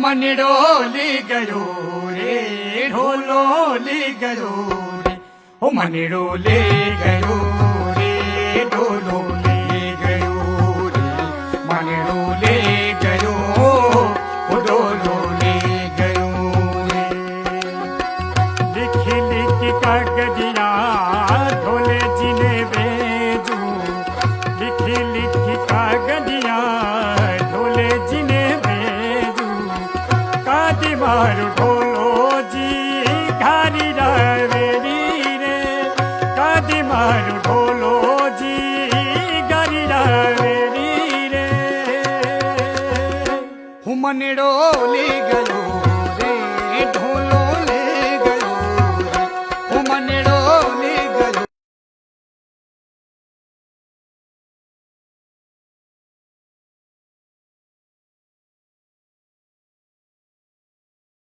મનડો લી ગયો રે ઢોલો લી ગયો રે ઓ મનડો લી ગયો રે ઢોલો લી ગયો રે મનડો લી ગયો ઓ ઢોલો લી ગયો રે लिखी लिखी कागजिया ढोले जी ने भेजू लिखी लिखी कागजिया ढोले जी ने भेजू कादी मारू ढोलो जी घारी रावेरी रे कादी मारू ढोलो जी घारी रावेरी रे હું મનડો લી ગયો